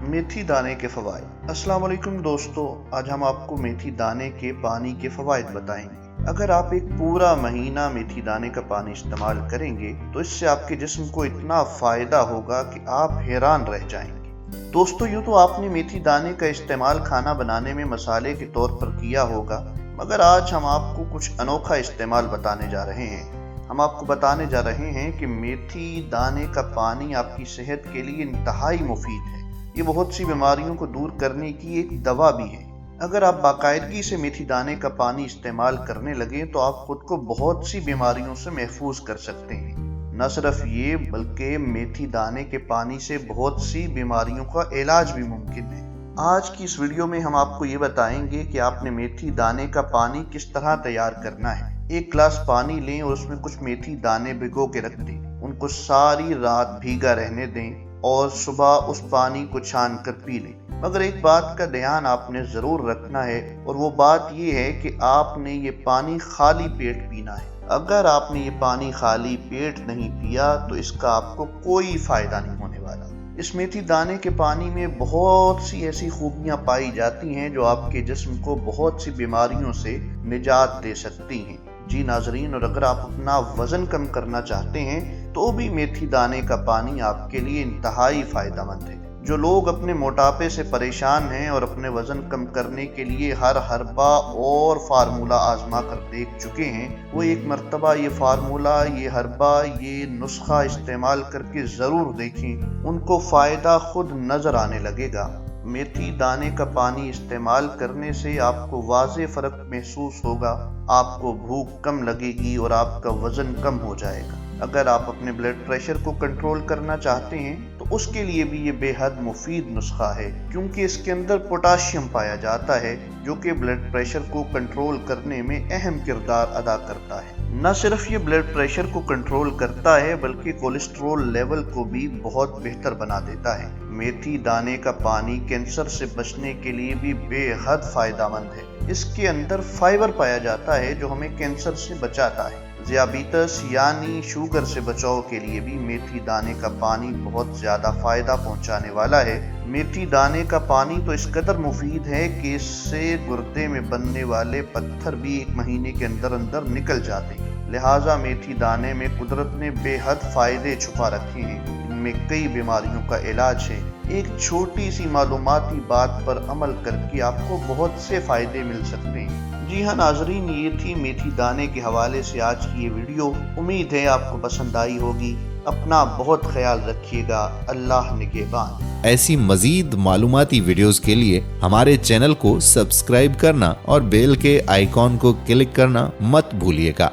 मेथी दाने के फ़वाइद। अस्सलाम वालेकुम दोस्तों, आज हम आपको मेथी दाने के पानी के फ़वाइद बताएंगे। अगर आप एक पूरा महीना मेथी दाने का पानी इस्तेमाल करेंगे तो इससे आपके जिस्म को इतना फ़ायदा होगा कि आप हैरान रह जाएंगे। दोस्तों, यूँ तो आपने मेथी दाने का इस्तेमाल खाना बनाने में मसाले के तौर पर किया होगा, मगर आज हम आपको कुछ अनोखा इस्तेमाल बताने जा रहे हैं। हम आपको बताने जा रहे हैं कि मेथी दाने का पानी आपकी सेहत के लिए इंतहाई मुफीद है। ये बहुत सी बीमारियों को दूर करने की एक दवा भी है। अगर आप बाकायदगी से मेथी दाने का पानी इस्तेमाल करने लगे तो आप खुद को बहुत सी बीमारियों से महफूज कर सकते हैं। न सिर्फ ये, बल्कि मेथी दाने के पानी से बहुत सी बीमारियों का इलाज भी मुमकिन है। आज की इस वीडियो में हम आपको ये बताएंगे कि आपने मेथी दाने का पानी किस तरह तैयार करना है। एक गिलास पानी लें और उसमें कुछ मेथी दाने भिगो के रख दें। उनको सारी रात भीगा रहने दें और सुबह उस पानी को छान कर पी लें। मगर एक बात का ध्यान आपने ज़रूर रखना है, और वो बात ये है कि आपने ये पानी खाली पेट पीना है। अगर आपने ये पानी खाली पेट नहीं पिया तो इसका आपको कोई फ़ायदा नहीं होने वाला। इस मेथी दाने के पानी में बहुत सी ऐसी खूबियाँ पाई जाती हैं जो आपके जिस्म को बहुत सी बीमारियों से निजात दे सकती हैं। जी नाजरीन, और अगर आप अपना वज़न कम करना चाहते हैं तो भी मेथी दाने का पानी आपके लिए इंतहाई फ़ायदेमंद है। जो लोग अपने मोटापे से परेशान हैं और अपने वज़न कम करने के लिए हर हर्बा और फार्मूला आजमा कर देख चुके हैं, वो एक मर्तबा ये फार्मूला, ये हर्बा, ये नुस्खा इस्तेमाल करके ज़रूर देखें। उनको फ़ायदा खुद नज़र आने लगेगा। मेथी दाने का पानी इस्तेमाल करने से आपको वाज़े फ़र्क महसूस होगा, आपको भूख कम लगेगी और आपका वज़न कम हो जाएगा। अगर आप अपने ब्लड प्रेशर को कंट्रोल करना चाहते हैं तो उसके लिए भी ये बेहद मुफीद नुस्खा है, क्योंकि इसके अंदर पोटाशियम पाया जाता है जो कि ब्लड प्रेशर को कंट्रोल करने में अहम किरदार अदा करता है। न सिर्फ ये ब्लड प्रेशर को कंट्रोल करता है बल्कि कोलेस्ट्रॉल लेवल को भी बहुत बेहतर बना देता है। मेथी दाने का पानी कैंसर से बचने के लिए भी बेहद फायदेमंद है। इसके अंदर फाइबर पाया जाता है जो हमें कैंसर से बचाता है। ज़ियाबीतस यानी शुगर से बचाव के लिए भी मेथी दाने का पानी बहुत ज़्यादा फ़ायदा पहुंचाने वाला है। मेथी दाने का पानी तो इस कदर मुफीद है कि इससे गुर्दे में बनने वाले पत्थर भी 1 महीने के अंदर अंदर निकल जाते हैं। लिहाजा मेथी दाने में कुदरत ने बेहद फ़ायदे छुपा रखे हैं। इनमें कई बीमारियों का इलाज है। एक छोटी सी मालूमाती बात पर अमल करके आपको बहुत से फ़ायदे मिल सकते हैं। जी हाँ नाजरीन, ये थी मेथी दाने के हवाले से आज की ये वीडियो। उम्मीद है आपको पसंद आई होगी। अपना बहुत ख्याल रखिएगा। अल्लाह निगहबान। ऐसी मजीद मालूमाती वीडियोस के लिए हमारे चैनल को सब्सक्राइब करना और बेल के आइकॉन को क्लिक करना मत भूलिएगा।